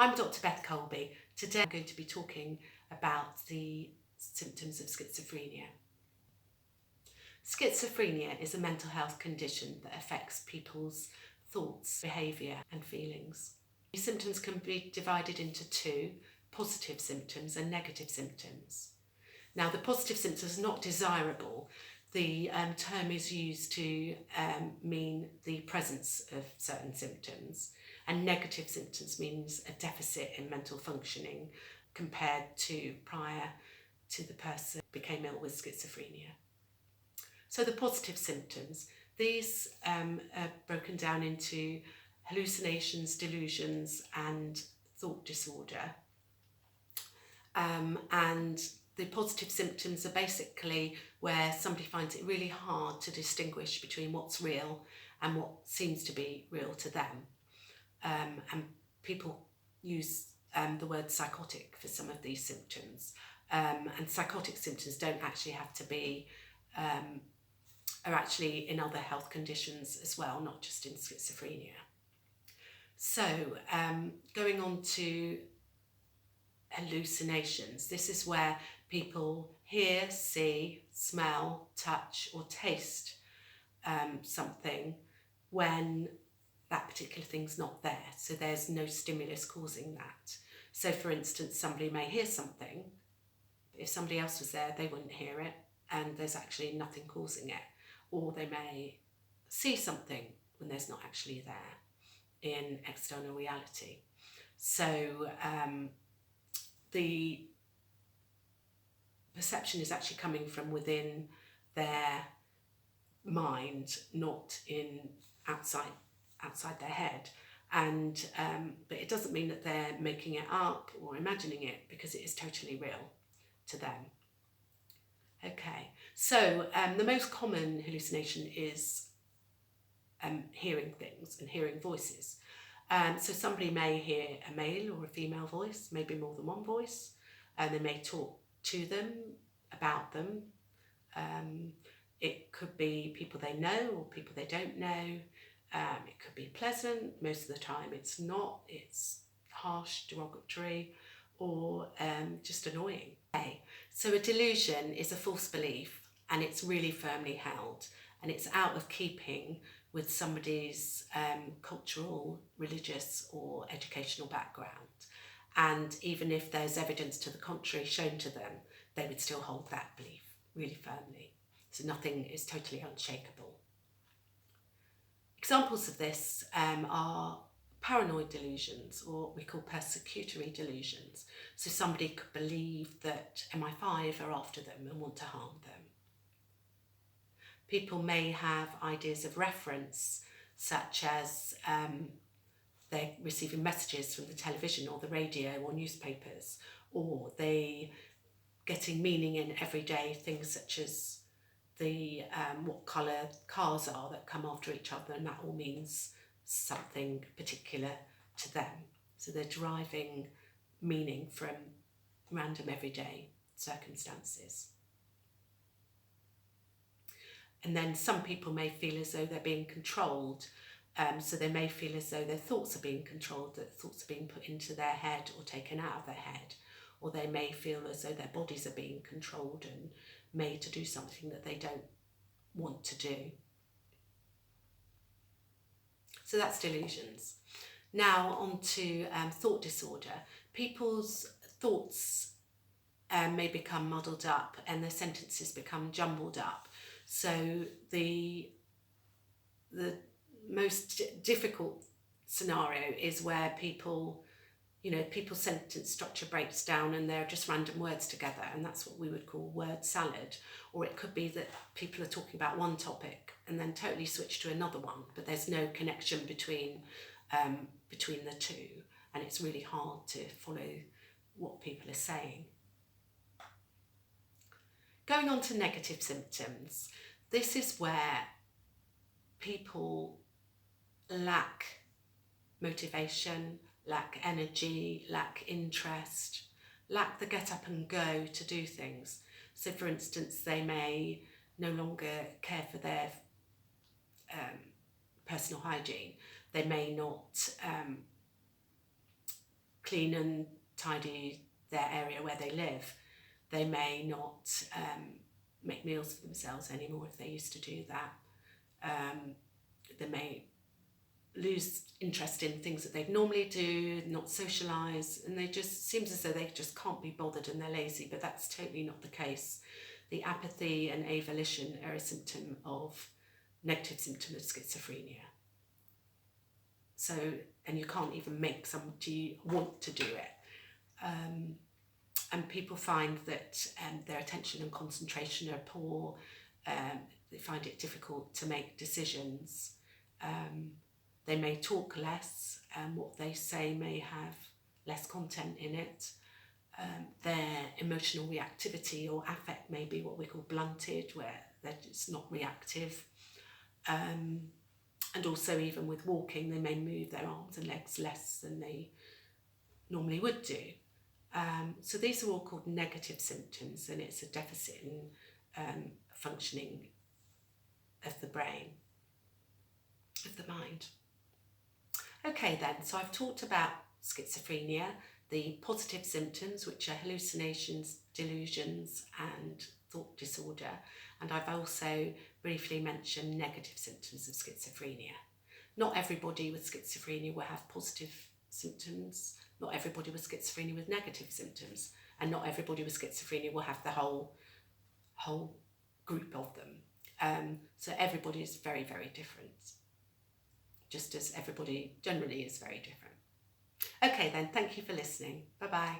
I'm Dr Beth Colby. Today I'm going to be talking about the symptoms of schizophrenia. Schizophrenia is a mental health condition that affects people's thoughts, behaviour and feelings. These symptoms can be divided into two: positive symptoms and negative symptoms. Now, the positive symptoms are not desirable. The term is used to mean the presence of certain symptoms, and negative symptoms means a deficit in mental functioning compared to prior to the person became ill with schizophrenia. So the positive symptoms, these are broken down into hallucinations, delusions and thought disorder. And the positive symptoms are basically where somebody finds it really hard to distinguish between what's real and what seems to be real to them. And people use the word psychotic for some of these symptoms. And psychotic symptoms don't actually have to be, are actually in other health conditions as well, not just in schizophrenia. So going on to hallucinations. This is where people hear, see, smell, touch or taste something when that particular thing's not there. So there's no stimulus causing that. So for instance, somebody may hear something, but if somebody else was there, they wouldn't hear it and there's actually nothing causing it. Or they may see something when there's not actually there in external reality. So the perception is actually coming from within their mind, not outside their head. And but it doesn't mean that they're making it up or imagining it, because it is totally real to them. Okay, so the most common hallucination is hearing things and hearing voices. So somebody may hear a male or a female voice, maybe more than one voice, and they may talk to them, about them. It could be people they know or people they don't know. It could be pleasant, most of the time it's not, it's harsh, derogatory, or just annoying. Okay. So a delusion is a false belief and it's really firmly held and it's out of keeping with somebody's cultural, religious or educational background. And even if there's evidence to the contrary shown to them, they would still hold that belief really firmly. So nothing is totally unshakable. Examples of this are paranoid delusions, or what we call persecutory delusions. So somebody could believe that MI5 are after them and want to harm them. People may have ideas of reference, such as they're receiving messages from the television or the radio or newspapers, or they getting meaning in everyday things such as the what colour cars are that come after each other, and that all means something particular to them. So they're deriving meaning from random everyday circumstances. And then some people may feel as though they're being controlled. So they may feel as though their thoughts are being controlled, that thoughts are being put into their head or taken out of their head. Or they may feel as though their bodies are being controlled and made to do something that they don't want to do. So that's delusions. Now on to thought disorder. People's thoughts may become muddled up and their sentences become jumbled up. So the most difficult scenario is where people's sentence structure breaks down and they're just random words together, and that's what we would call word salad. Or it could be that people are talking about one topic and then totally switch to another one, but there's no connection between the two, and it's really hard to follow what people are saying. Going on to negative symptoms, this is where people lack motivation, lack energy, lack interest, lack the get up and go to do things. So for instance, they may no longer care for their personal hygiene. They may not clean and tidy their area where they live. They may not make meals for themselves anymore if they used to do that. They may lose interest in things that they'd normally do, not socialise, and they just seems as though they just can't be bothered and they're lazy, but that's totally not the case. The apathy and avolition are a symptom of negative symptom of schizophrenia. So, and you can't even make somebody want to do it. And people find that their attention and concentration are poor. They find it difficult to make decisions. They may talk less, and what they say may have less content in it. Their emotional reactivity or affect may be what we call blunted, where they're just not reactive. And also even with walking, they may move their arms and legs less than they normally would do. So these are all called negative symptoms, and it's a deficit in functioning of the brain, of the mind. Okay then, so I've talked about schizophrenia, the positive symptoms, which are hallucinations, delusions and thought disorder, and I've also briefly mentioned negative symptoms of schizophrenia. Not everybody with schizophrenia will have positive symptoms, not everybody with schizophrenia with negative symptoms, and not everybody with schizophrenia will have the whole group of them. So everybody is very, very different, just as everybody generally is very different. Okay then, thank you for listening. Bye-bye.